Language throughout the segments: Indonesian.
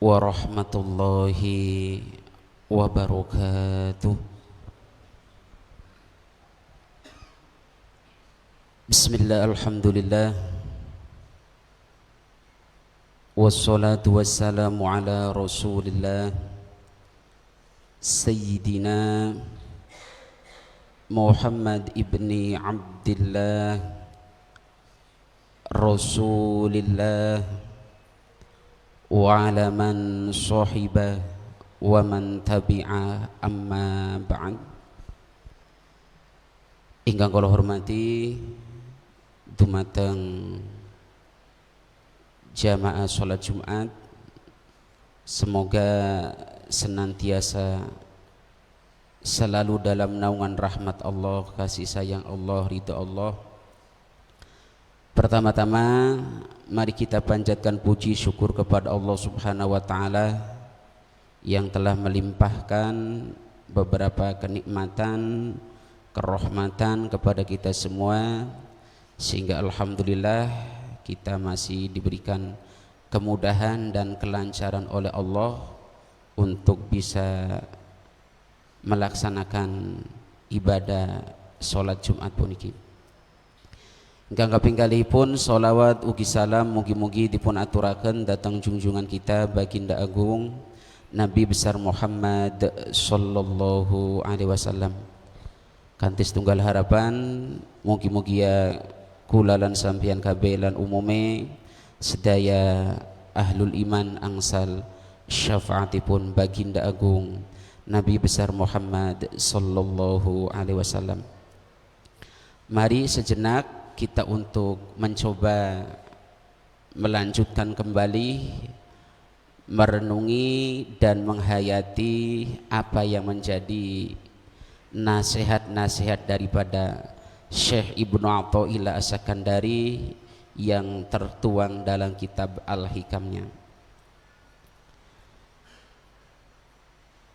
warahmatullahi wabarakatuh. Bismillah, alhamdulillah, wassalatu wassalamu ala rasulillah Sayyidina Muhammad ibni Abdillah Rasulillah wa ala man sahibah wa man tabi'a, amma ba'd. Ingkang kula hormati dumateng jamaah sholat Jumat, semoga senantiasa selalu dalam naungan rahmat Allah, kasih sayang Allah, ridha Allah. Pertama-tama mari kita panjatkan puji syukur kepada Allah Subhanahu wa taala yang telah melimpahkan beberapa kenikmatan, kerahmatan kepada kita semua, sehingga alhamdulillah kita masih diberikan kemudahan dan kelancaran oleh Allah untuk bisa melaksanakan ibadah sholat Jumat puniki. Ingkang kaping kalihipun sholawat ugi salam mugi-mugi dipun aturaken datang junjungan kita baginda agung Nabi besar Muhammad sallallahu alaihi wasallam. Kanthi setunggal harapan mugi-mugi ya kula lan sampeyan kabeh lan umume sedaya ahlul iman angsal syafaatipun baginda agung Nabi besar Muhammad sallallahu alaihi wasallam. Mari sejenak kita untuk mencoba melanjutkan kembali merenungi dan menghayati apa yang menjadi nasihat-nasihat daripada Syekh Ibnu Athaillah As-Sakandari yang tertuang dalam kitab Al-Hikamnya.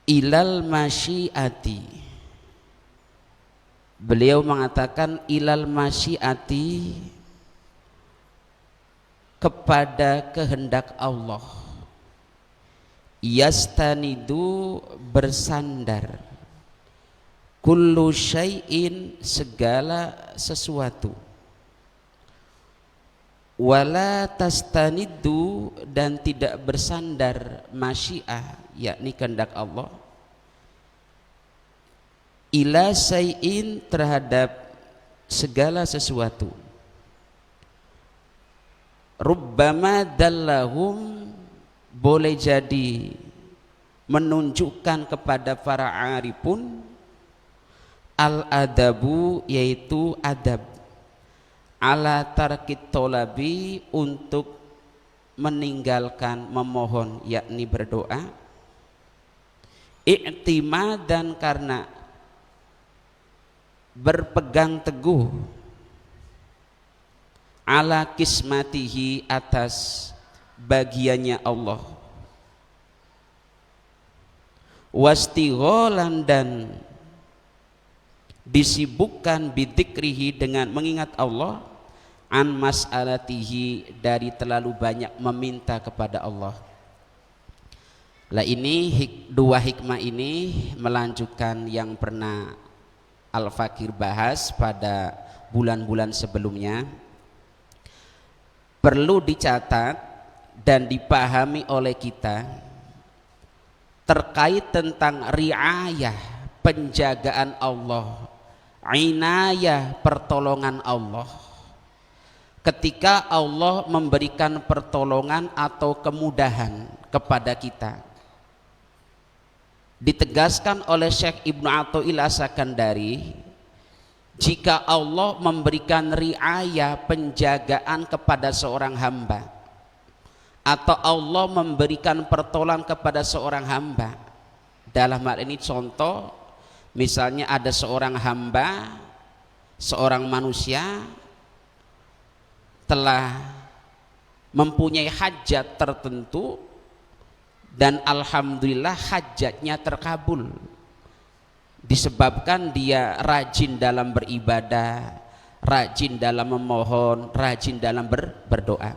Ilal masyiati, beliau mengatakan ilal masyiati, kepada kehendak Allah, yastanidu bersandar, kullu syai'in segala sesuatu, wala tastanidu dan tidak bersandar masyiah yakni kehendak Allah, ila syai'in terhadap segala sesuatu, rubbama dallahum boleh jadi menunjukkan kepada para arifun al-adabu yaitu adab, ala tarkit tolabi untuk meninggalkan memohon yakni berdoa, i'timadan karena berpegang teguh, ala kismatihi atas bagiannya Allah, wastigholan dan disibukkan bidzikrihi dengan mengingat Allah, an mas'alatihi dari terlalu banyak meminta kepada Allah. Lah ini dua hikmah ini melanjutkan yang pernah Al-Fakir bahas pada bulan-bulan sebelumnya. Perlu dicatat dan dipahami oleh kita terkait tentang riayah, penjagaan Allah, inayah, pertolongan Allah. Ketika Allah memberikan pertolongan atau kemudahan kepada kita, ditegaskan oleh Syekh Ibnu Athaillah As-Sakandari, jika Allah memberikan riayah, penjagaan kepada seorang hamba, atau Allah memberikan pertolongan kepada seorang hamba, dalam hal ini contoh misalnya ada seorang hamba, seorang manusia telah mempunyai hajat tertentu dan alhamdulillah hajatnya terkabul disebabkan dia rajin dalam beribadah, rajin dalam memohon, rajin dalam berdoa.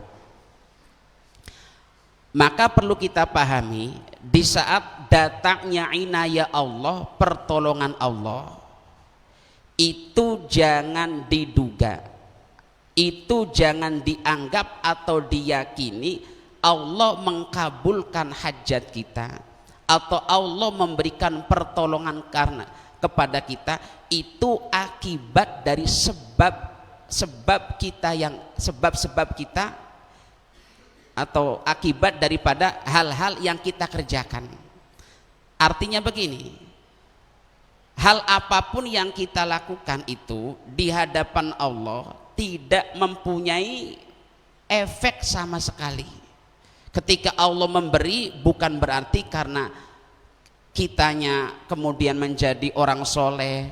Maka perlu kita pahami, di saat datangnya inayah Allah, pertolongan Allah, itu jangan diduga, itu jangan dianggap atau diyakini Allah mengkabulkan hajat kita atau Allah memberikan pertolongan karena kepada kita itu akibat dari sebab kita atau akibat daripada hal-hal yang kita kerjakan. Artinya begini, hal apapun yang kita lakukan itu di hadapan Allah tidak mempunyai efek sama sekali. Ketika Allah memberi bukan berarti karena kitanya kemudian menjadi orang soleh,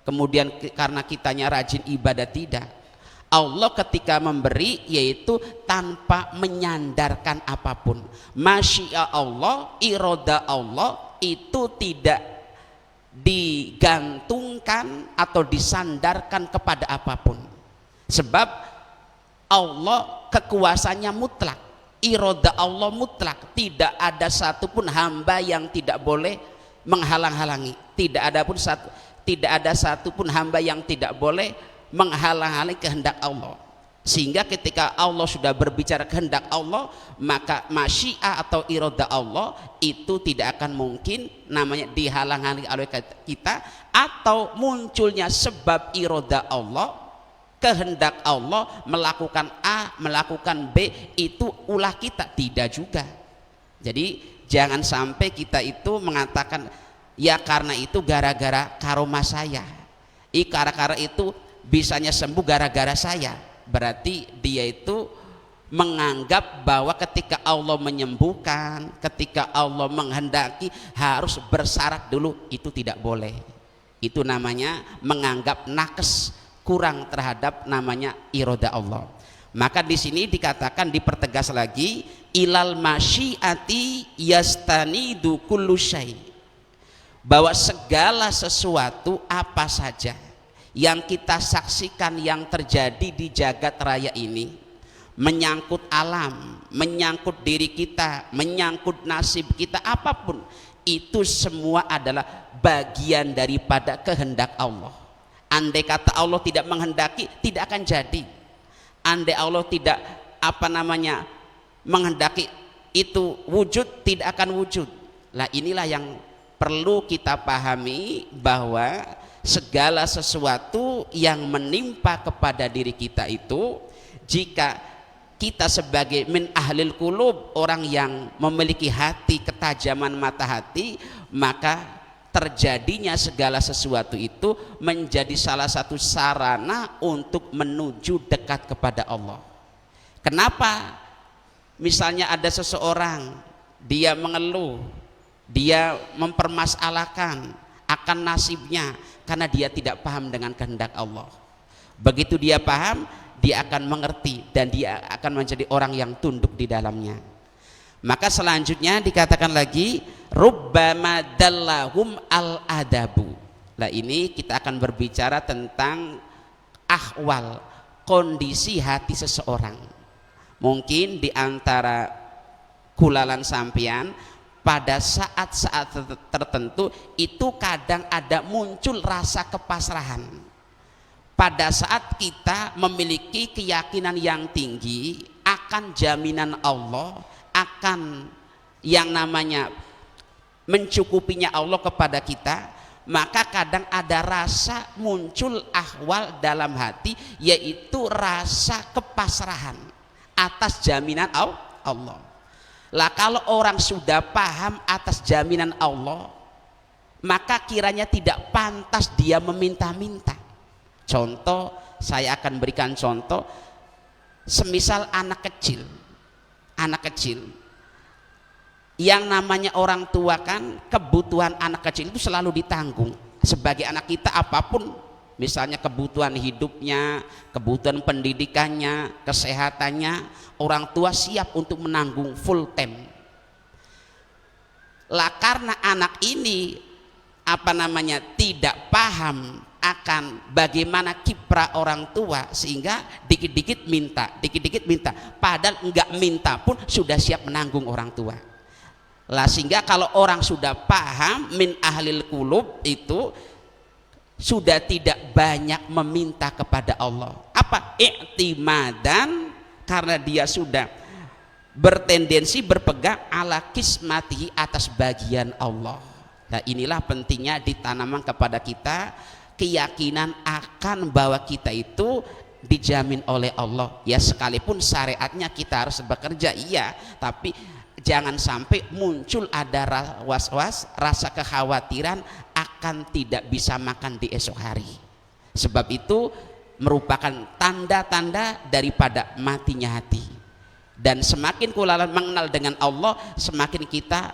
kemudian karena kitanya rajin ibadah, tidak. Allah ketika memberi yaitu tanpa menyandarkan apapun. Masyiah Allah, iroda Allah itu tidak digantungkan atau disandarkan kepada apapun. Sebab Allah kekuasaannya mutlak, iroda Allah mutlak, tidak ada satupun hamba yang tidak boleh menghalang-halangi, tidak ada satupun hamba yang tidak boleh menghalang-halangi kehendak Allah. Sehingga ketika Allah sudah berbicara kehendak Allah, maka masyiah atau iroda Allah itu tidak akan mungkin namanya dihalang-halangi oleh kita, atau munculnya sebab iroda Allah, kehendak Allah melakukan A, melakukan B, itu ulah kita, tidak juga. Jadi jangan sampai kita itu mengatakan ya karena itu gara-gara karomah saya, gara-gara itu bisanya sembuh gara-gara saya. Berarti dia itu menganggap bahwa ketika Allah menyembuhkan, ketika Allah menghendaki harus bersyarat dulu, itu tidak boleh. Itu namanya menganggap nakes, kurang terhadap namanya iroda Allah. Maka di sini dikatakan, dipertegas lagi, ilal masyiati yastanidu kullu syai, bahwa segala sesuatu apa saja yang kita saksikan yang terjadi di jagat raya ini, menyangkut alam, menyangkut diri kita, menyangkut nasib kita, apapun itu semua adalah bagian daripada kehendak Allah. Andai kata Allah tidak menghendaki, tidak akan jadi. Andai Allah tidak menghendaki itu wujud, tidak akan wujud. Lah inilah yang perlu kita pahami, bahwa segala sesuatu yang menimpa kepada diri kita itu, jika kita sebagai min ahlil qulub, orang yang memiliki hati, ketajaman mata hati, maka terjadinya segala sesuatu itu menjadi salah satu sarana untuk menuju dekat kepada Allah. Kenapa? Misalnya ada seseorang, dia mengeluh, dia mempermasalahkan akan nasibnya karena dia tidak paham dengan kehendak Allah. Begitu dia paham, dia akan mengerti dan dia akan menjadi orang yang tunduk di dalamnya. Maka selanjutnya dikatakan lagi, rubbama dallahum al adabu. Nah ini kita akan berbicara tentang ahwal, kondisi hati seseorang. Mungkin di antara kulalan sampean pada saat-saat tertentu itu kadang ada muncul rasa kepasrahan. Pada saat kita memiliki keyakinan yang tinggi akan jaminan Allah, akan yang namanya mencukupinya Allah kepada kita, maka kadang ada rasa muncul ahwal dalam hati, yaitu rasa kepasrahan atas jaminan Allah. Lah kalau orang sudah paham atas jaminan Allah, maka kiranya tidak pantas dia meminta-minta. Contoh, saya akan berikan contoh, semisal anak kecil yang namanya orang tua kan, kebutuhan anak kecil itu selalu ditanggung. Sebagai anak kita apapun, misalnya kebutuhan hidupnya, kebutuhan pendidikannya, kesehatannya, orang tua siap untuk menanggung full time. Lah karena anak ini tidak paham akan bagaimana kiprah orang tua sehingga dikit-dikit minta, padahal enggak minta pun sudah siap menanggung orang tua lah. Sehingga kalau orang sudah paham min ahlil qulub itu sudah tidak banyak meminta kepada Allah. Apa? I'timadan, karena dia sudah bertendensi berpegang ala kismatihi, atas bagian Allah. Nah, inilah pentingnya ditanamkan kepada kita keyakinan akan bahwa kita itu dijamin oleh Allah. Ya, sekalipun syariatnya kita harus bekerja, iya, tapi jangan sampai muncul ada was-was, rasa kekhawatiran akan tidak bisa makan di esok hari. Sebab itu merupakan tanda-tanda daripada matinya hati. Dan semakin kulalan mengenal dengan Allah, semakin kita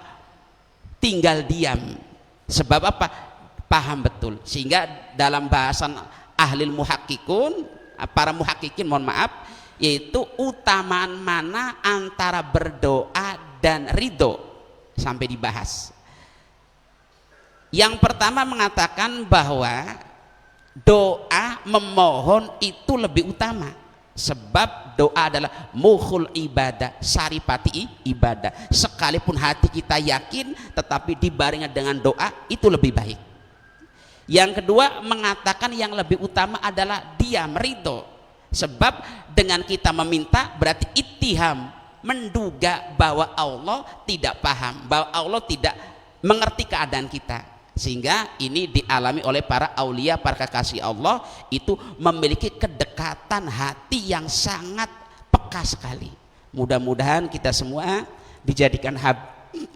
tinggal diam. Sebab apa? Paham betul. Sehingga dalam bahasan ahlil muhakkikun, para muhakkikin, mohon maaf, yaitu utamaan mana antara berdoa dan ridho, sampai dibahas. Yang pertama mengatakan bahwa doa memohon itu lebih utama, sebab doa adalah mukhul ibadah, saripati ibadah. Sekalipun hati kita yakin, tetapi dibarengi dengan doa itu lebih baik. Yang kedua mengatakan yang lebih utama adalah diam, ridho, sebab dengan kita meminta berarti ittiham, menduga bahwa Allah tidak paham, bahwa Allah tidak mengerti keadaan kita. Sehingga ini dialami oleh para aulia, para kekasih Allah, itu memiliki kedekatan hati yang sangat peka sekali. Mudah-mudahan kita semua dijadikan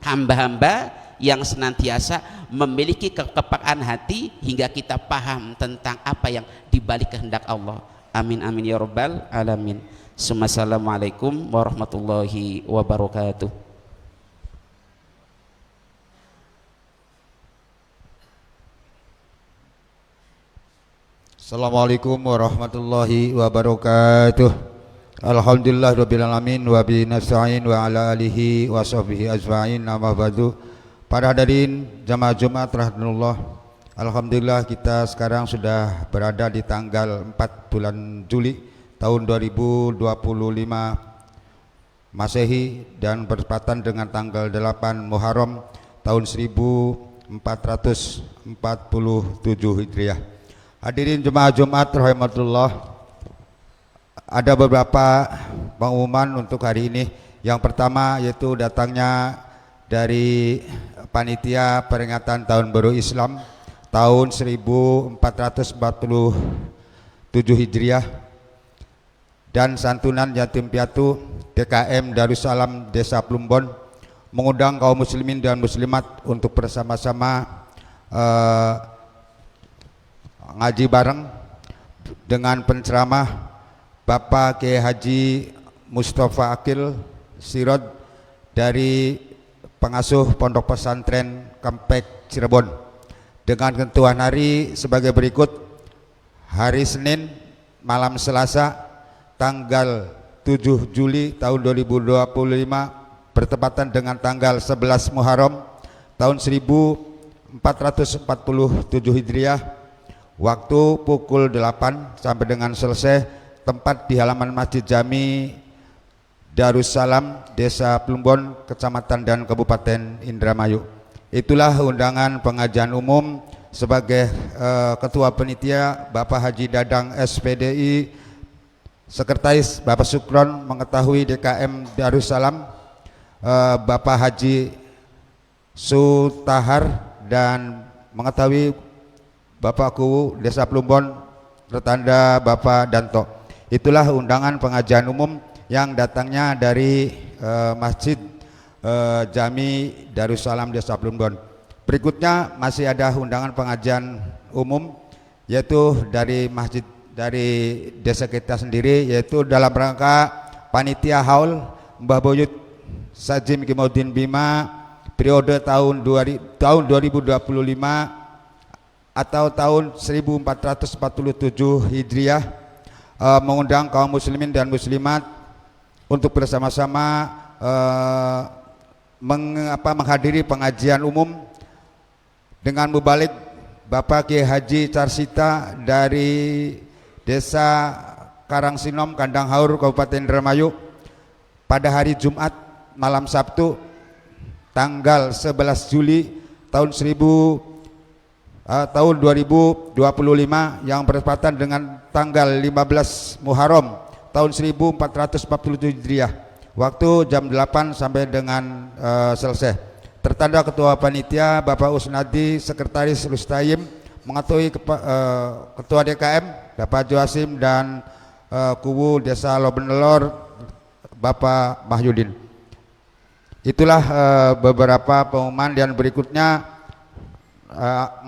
hamba-hamba yang senantiasa memiliki kepekaan hati hingga kita paham tentang apa yang dibalik kehendak Allah. Amin amin ya rabbal alamin. Assalamualaikum warahmatullahi wabarakatuh. Assalamualaikum warahmatullahi wabarakatuh. Alhamdulillah rabbil alamin wa bi nasta'in wa ala alihi wa sahbihi ajma'in. Amma ba'du. Para hadirin jamaah Jumat rahmatullah. Alhamdulillah kita sekarang sudah berada di tanggal 4 bulan Juli tahun 2025 Masehi dan bertepatan dengan tanggal 8 Muharram tahun 1447 Hijriah. Hadirin jemaah Jumat rahmatullah, ada beberapa pengumuman untuk hari ini. Yang pertama yaitu datangnya dari panitia peringatan tahun baru Islam tahun 1447 Hijriah dan santunan yatim piatu DKM Darussalam Desa Plumbon mengundang kaum muslimin dan muslimat untuk bersama-sama ngaji bareng dengan penceramah Bapak Kiai Haji Mustafa Akil Sirod dari pengasuh Pondok Pesantren Kempek Cirebon, dengan ketentuan hari sebagai berikut. Hari Senin malam Selasa tanggal 7 Juli tahun 2025 bertepatan dengan tanggal 11 Muharram tahun 1447 Hijriah, waktu pukul 8 sampai dengan selesai, tempat di halaman Masjid Jami Darussalam Desa Plumbon, Kecamatan dan Kabupaten Indramayu. Itulah undangan pengajian umum. Sebagai Ketua Panitia Bapak Haji Dadang SPDI, Sekretaris Bapak Sukron, mengetahui DKM Darussalam Bapak Haji Sutahar, dan mengetahui Bapak Kuwu Desa Plumbon tertanda Bapak Danto. Itulah undangan pengajian umum yang datangnya dari Masjid Jami Darussalam Desa Plumbon. Berikutnya masih ada undangan pengajian umum, yaitu dari masjid dari desa kita sendiri, yaitu dalam rangka panitia haul Mbah Boyut Sajim Kimaudin Bima periode tahun 2025 atau tahun 1447 Hijriah, mengundang kaum muslimin dan muslimat untuk bersama-sama menghadiri pengajian umum dengan mubalik Bapak Kiai Haji Carsita dari Desa Karangsinom, Kandang Haur, Kabupaten Indramayu, pada hari Jumat malam Sabtu tanggal 11 Juli tahun 2025 yang bertepatan dengan tanggal 15 Muharram tahun 1447 Hijriah, waktu jam 8 sampai dengan selesai. Tertanda Ketua Panitia Bapak Usnadi, Sekretaris Rustaim, mengatui Ketua DKM Bapak Joasim dan Kuwu Desa Lobenelor Bapak Mahyudin. Itulah beberapa pengumuman, dan berikutnya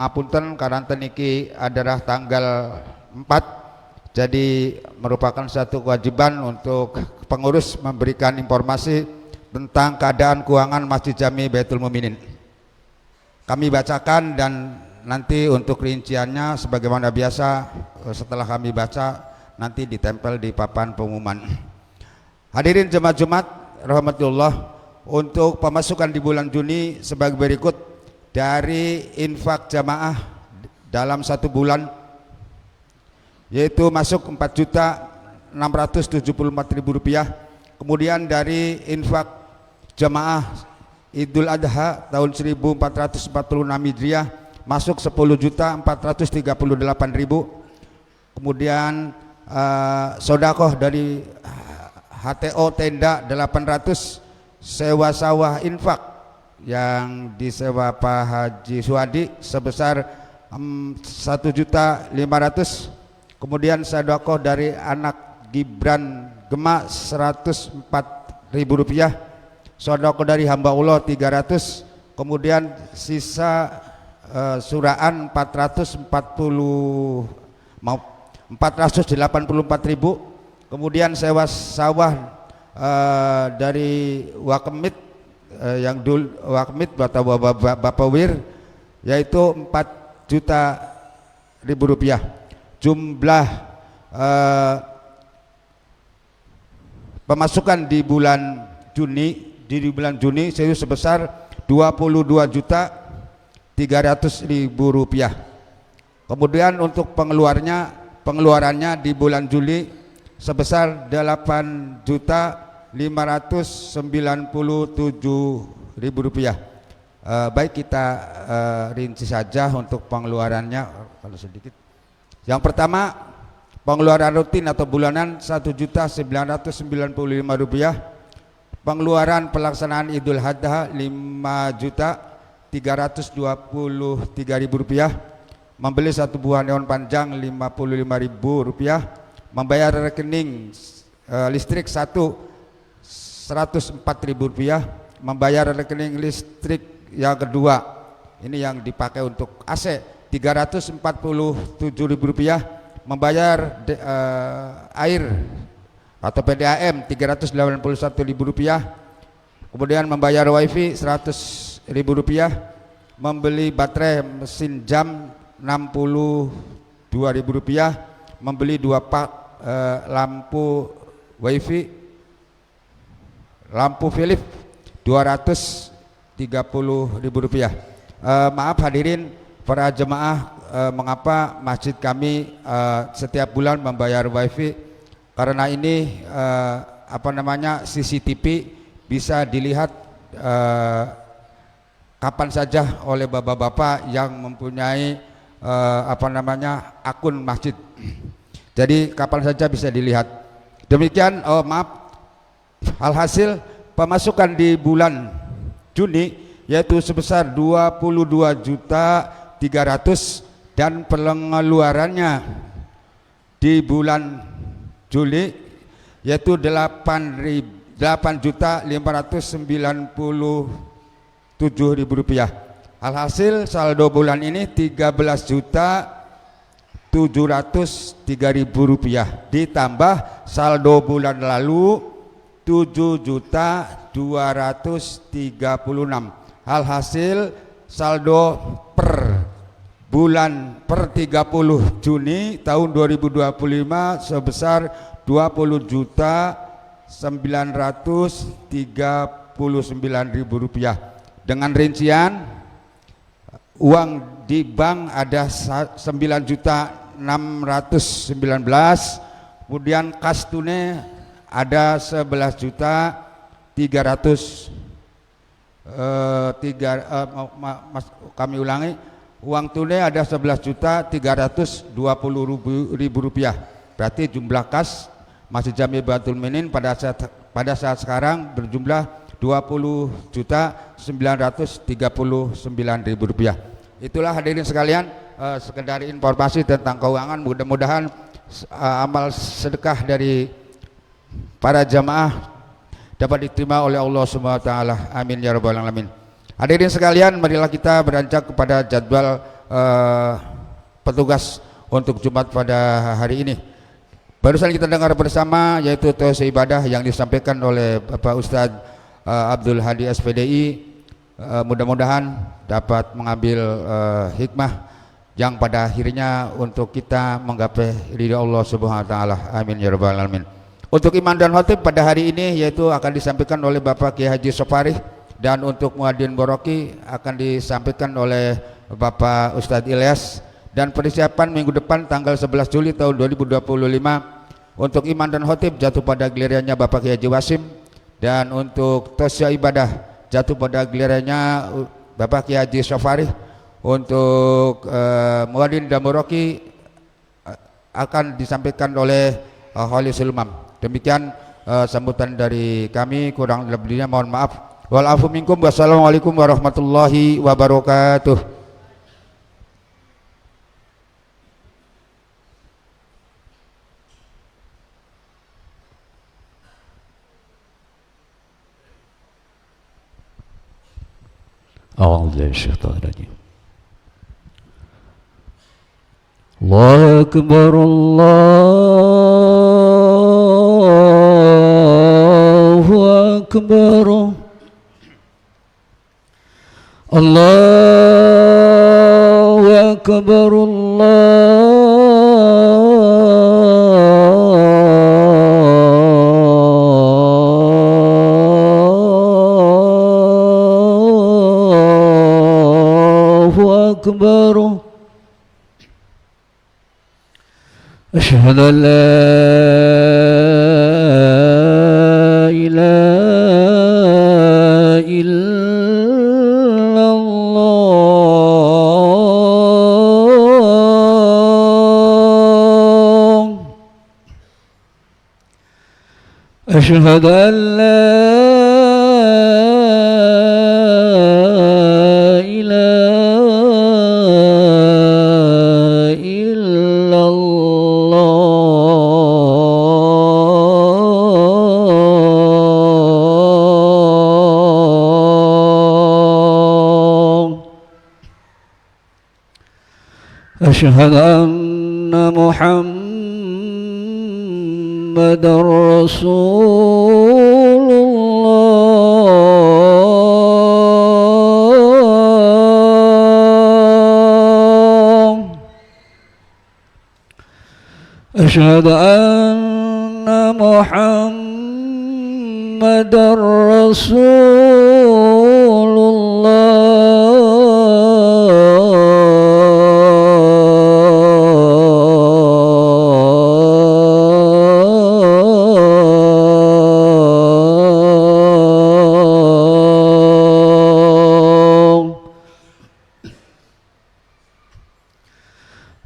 ngapunten karanten niki adalah tanggal 4, jadi merupakan satu kewajiban untuk pengurus memberikan informasi tentang keadaan keuangan Masjid Jami Baitul Muminin. Kami bacakan, dan nanti untuk rinciannya sebagaimana biasa setelah kami baca nanti ditempel di papan pengumuman. Hadirin jemaat Jumat rahmatullah, untuk pemasukan di bulan Juni sebagai berikut: dari infak jamaah dalam satu bulan yaitu masuk Rp4.674.000. Kemudian dari infak jamaah Idul Adha tahun 1446 Hijriah masuk 10.438.000. Kemudian sodakoh dari HTO tenda 800, sewa sawah infak yang disewa Pak Haji Suwadi sebesar 1.500.000. Kemudian sodakoh dari anak Gibran Gema 104.000 rupiah, sodakoh dari hamba Allah 300, kemudian sisa suraan 484.000, kemudian sewa sawah dari Wakemit yang dul Wakemit atau Bapak Wir yaitu 4.000.000 rupiah. Jumlah pemasukan di bulan Juni serius sebesar 22.300.000 rupiah. Kemudian untuk pengeluarannya di bulan Juli sebesar 8.597.000 rupiah. Baik, kita rinci saja untuk pengeluarannya kalau sedikit. Yang pertama, pengeluaran rutin atau bulanan 1.995.000 rupiah. Pengeluaran pelaksanaan Idul Adha 5.323.000 rupiah. Membeli satu buah neon panjang 55.000 rupiah. Membayar rekening listrik 104.000 rupiah. Membayar rekening listrik yang kedua, ini yang dipakai untuk AC, 347.000 rupiah. Membayar air atau PDAM 381.000 rupiah. Kemudian membayar wifi 100.000 rupiah. Membeli baterai mesin jam 62.000 rupiah. Membeli 2 pak lampu wifi, lampu Philips 230.000 rupiah. Maaf hadirin para jemaah, mengapa masjid kami setiap bulan membayar wifi? Karena ini CCTV bisa dilihat kapan saja oleh bapak-bapak yang mempunyai akun masjid. Jadi kapan saja bisa dilihat. Demikian, alhasil pemasukan di bulan Juni yaitu sebesar 22.300.000 dan pengeluarannya di bulan Juli yaitu 8.597.000 rupiah. Alhasil saldo bulan ini 13.703.000 rupiah ditambah saldo bulan lalu 7.236.000. Alhasil saldo per bulan per 30 Juni tahun 2025 sebesar 20.939.000 rupiah. Dengan rincian uang di bank ada 9.619.000, kemudian kas tunai ada 11.300.000. Kami ulangi, uang tunai ada 11.320.000 rupiah. Berarti jumlah kas Masjid Jami Batul Minin pada saat sekarang berjumlah 20.939.000 rupiah. Itulah hadirin sekalian, sekedar informasi tentang keuangan. Mudah-mudahan amal sedekah dari para jamaah dapat diterima oleh Allah Subhanahu wa taala. Amin ya rabbal alamin. Hadirin sekalian, marilah kita beranjak kepada jadwal petugas untuk Jumat pada hari ini. Barusan kita dengar bersama yaitu tausiah ibadah yang disampaikan oleh Bapak Ustadz Abdul Hadi SPDI. Mudah-mudahan dapat mengambil hikmah yang pada akhirnya untuk kita menggapai ridha Allah Subhanahu wa taala. Amin ya rabbal alamin. Untuk imam dan khatib pada hari ini yaitu akan disampaikan oleh Bapak Kiai Haji Sofarih, dan untuk muadzin boroki akan disampaikan oleh Bapak Ustadz Ilyas. Dan persiapan minggu depan tanggal 11 Juli tahun 2025 untuk imam dan khatib jatuh pada gilirannya Bapak Kiai Haji Wasim, dan untuk tausiah ibadah jatuh pada gilirannya Bapak Kiai Haji Sofarih. Untuk muadzin dan boroki akan disampaikan oleh Kholisul Umam. Demikian sambutan dari kami, kurang lebihnya mohon maaf. Wal afu minkum. Wassalamualaikum warahmatullahi wabarakatuh. أعوذ بالله من الشيطان الرجيم. الله أكبر الله أكبر الله أكبر الله أكبر. أشهد أن لا إله إلا الله. أشهد أن لا إله إلا الله. أشهد أن محمد رسول الله. أشهد أن محمد رسول الله.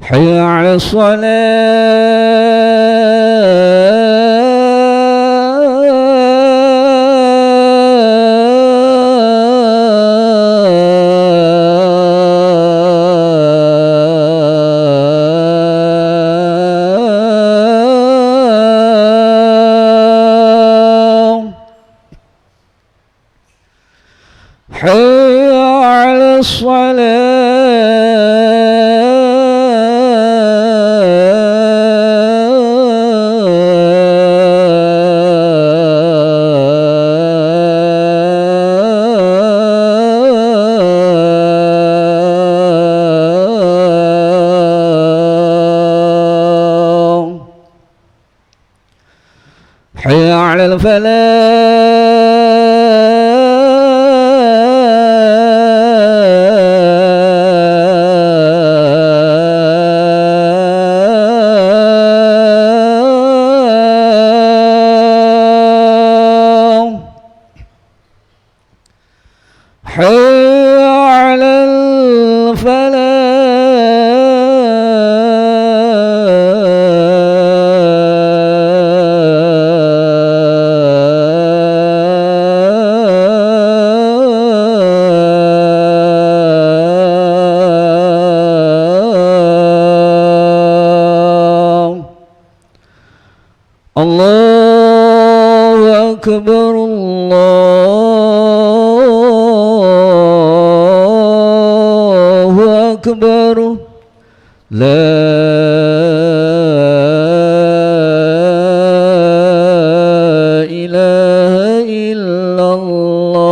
حي على الصلاة. حي على الصلاة. حي على الفلاح. حي على الفلاح الله أكبر الله أكبر لا إله إلا الله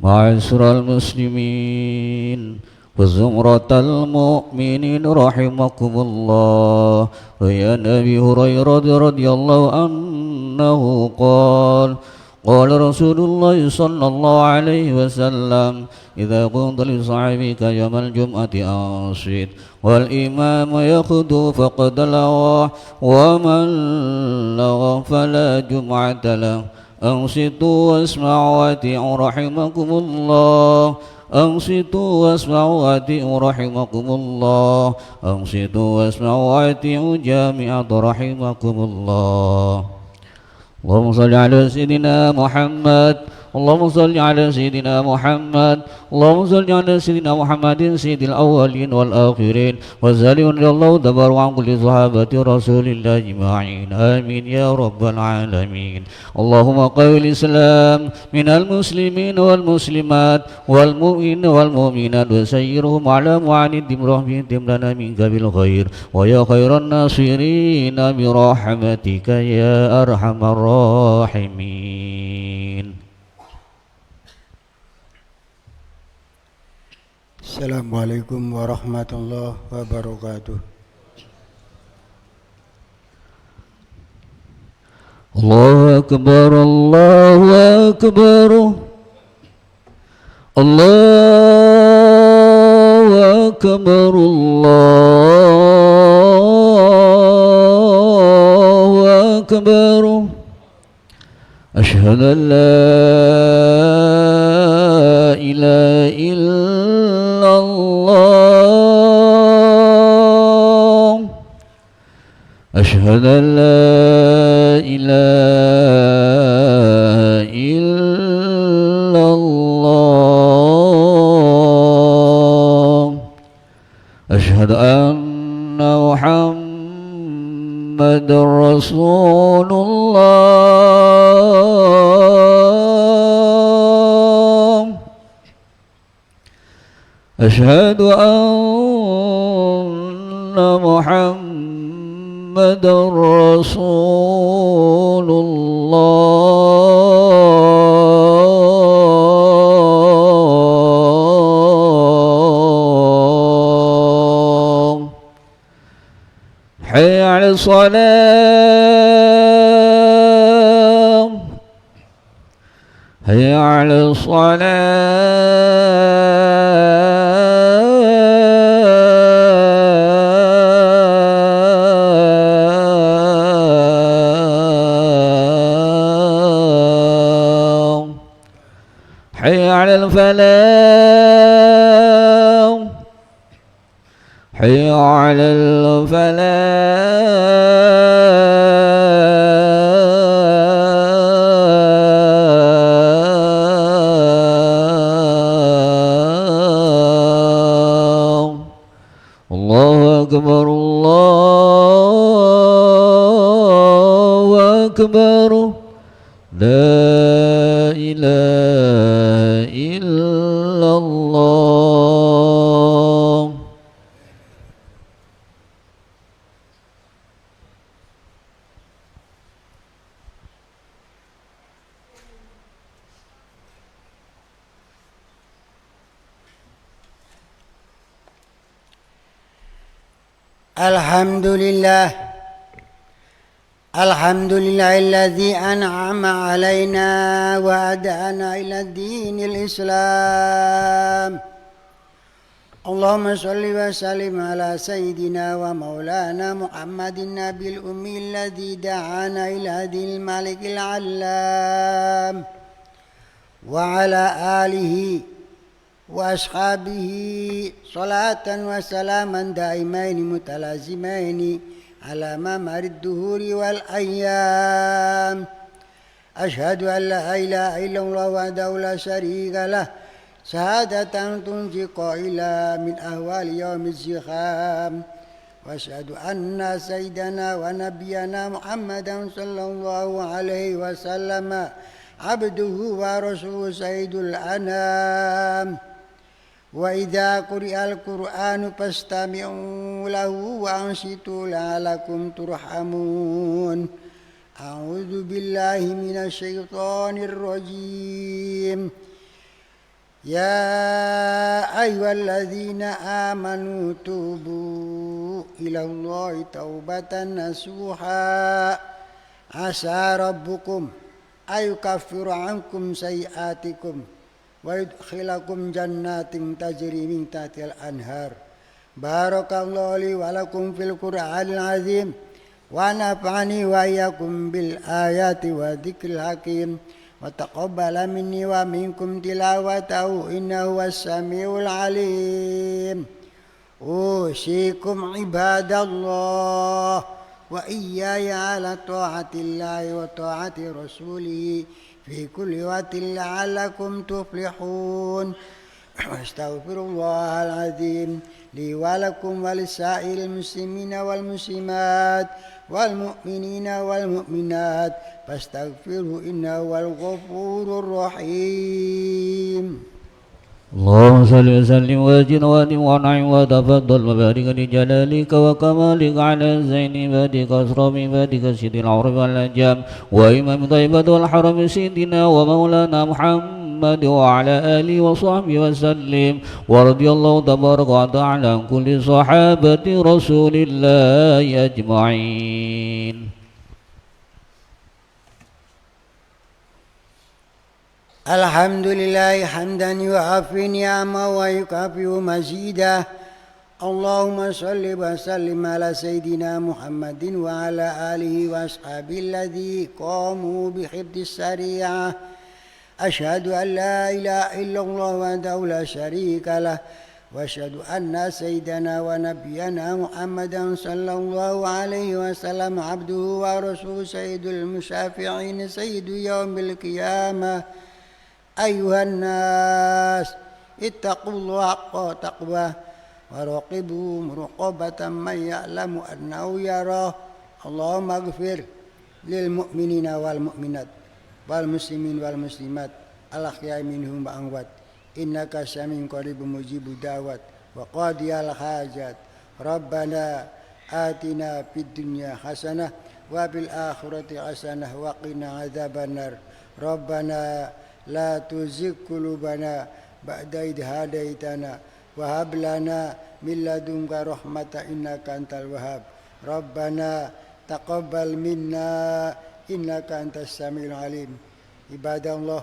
معاشر المسلمين وزمرة المؤمنين رحمكم الله. وعن أبي هريرة رضي الله عنه قال قال رسول الله صلى الله عليه وسلم إذا قمت لصاحبك يوم الجمعة أنصت والإمام يخطب فقد لغى ومن لغى فلا جمعة له. أنصتوا واسمعوا وأطيعوا رحمكم الله. أنصتوا واسمعوا وأطيعوا رحمكم الله. أنصتوا واسمعوا وأطيعوا جامعة رحمكم الله. اللهم صل على سيدنا محمد. اللهم صل على سيدنا محمد. اللهم صل على سيدنا محمد سيد الأولين والآخرين وسلم رضي الله تبارك عن كل صحابة رسول الله أجمعين آمين يا رب العالمين. اللهم قوي الإسلام من المسلمين والمسلمات والمؤمنين والمؤمنات وسيرهم على معاندهم رحمتهم لنا منك بالخير ويا خير الناصرين برحمتك يا أرحم الراحمين. Assalamualaikum warahmatullahi wabarakatuh. Allahu Akbar, Allahu Akbar, Allahu Akbar, Allahu Akbar. Asyhadu an la ilaha illallah. Asyhadu an la ilaha illallah. Asyhadu anna Muhammadar Rasulullah. أشهد أن محمد رسول الله. حي على الصلاة. حي على الصلاة. حي على الفلاح. حي على الفلاح. الله أكبر، الله أكبر. لا إله إلا الله. الحمد لله الحمد لله الذي أنعم علينا وهدانا إلى الدين الإسلام. اللهم صل وسلم على سيدنا ومولانا محمد النبي الأمي الذي دعانا إلى دين الملك العلام وعلى آله وأصحابه صلاة وسلاما دائمين متلازمين على ممر الدهور والأيام. أشهد أن لا إله إلا الله وحده لا شريك له شهادة تنجي قائلا من أهوال يوم الزخام. وأشهد أن سيدنا ونبينا محمدا صلى الله عليه وسلم عبده ورسوله سيد الأنام. وإذا قرئ القرآن فاستمعوا له وأنصتوا لعلكم ترحمون. أعوذ بالله من الشيطان الرجيم. يا أيها الذين آمنوا توبوا إلى الله توبة نصوحا عسى ربكم أن يكفر عنكم سيئاتكم ويدخلكم جنات تجري من تحتها الأنهار. بارك الله لي ولكم في القرآن العظيم ونفعني وإياكم بالآيات والذكر الحكيم وتقبل مني ومنكم تلاوته إنه هو السميع العليم. أوصيكم عباد الله وإياي على طاعة الله وطاعة رسوله في كل وقت لعلكم تفلحون. أستغفر الله العظيم لي ولكم ولسائر المسلمين والمسلمات والمؤمنين والمؤمنات فاستغفروه إنه هو الغفور الرحيم. اللهم صل وسلم وزد وانعم وتفضل وبارك لجلالك وكمالك على زين عبادك أشرف عبادك سيد العرب والأنجام وإمام طيبة والحرم سيدنا ومولانا محمد وعلى آله وصحبه وسلم. ورضي الله تبارك وتعالى عن كل صحابة رسول الله أجمعين. الحمد لله حمدا يوافي نعمه ويكافئ مزيدا. اللهم صل وسلم على سيدنا محمد وعلى آله وأصحابه الذي قاموا بحفظ الشريعة. أشهد أن لا إله إلا الله وحده لا شريك له وأشهد أن سيدنا ونبينا محمدا صلى الله عليه وسلم عبده ورسوله سيد المشافعين سيد يوم القيامة. أيها الناس اتقوا الله حق تقواه وراقبوا مراقبة من يعلم أنه يراه. اللهم اغفر للمؤمنين والمؤمنات والمسلمين والمسلمات الأحياء منهم والأموات إنك سميع قريب مجيب الدعوات وقاضي الحاجات. ربنا آتنا في الدنيا حسنة وفي الآخرة حسنة وقنا عذاب النار. ربنا لا تزغ قلوبنا بعد إذ هديتنا وهب لنا من لدنك رحمة إنك أنت الوهاب. ربنا تقبل منا إنك أنت السميع العليم. عباد الله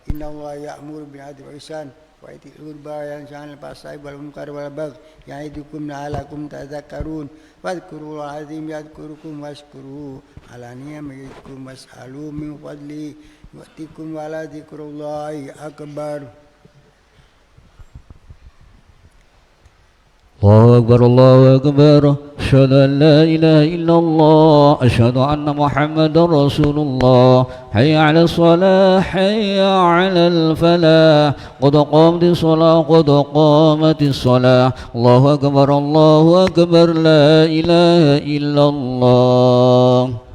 إن الله يأمر بالعدل والإحسان وإيتاء ذي القربى وينهى عن الفحشاء والمنكر والبغي يعظكم لعلكم تذكرون. واذكروا الله العظيم يذكركم واشكروه على نعمه يزدكم واسألوه من فضله يؤتكم ولذكر الله أكبر. الله أكبر الله أكبر. أشهد أن لا إله إلا الله أشهد أن محمدا رسول الله. حي على الصلاة حي على الفلاح قد قامت الصلاة قد قامت الصلاة. الله أكبر الله أكبر لا إله إلا الله.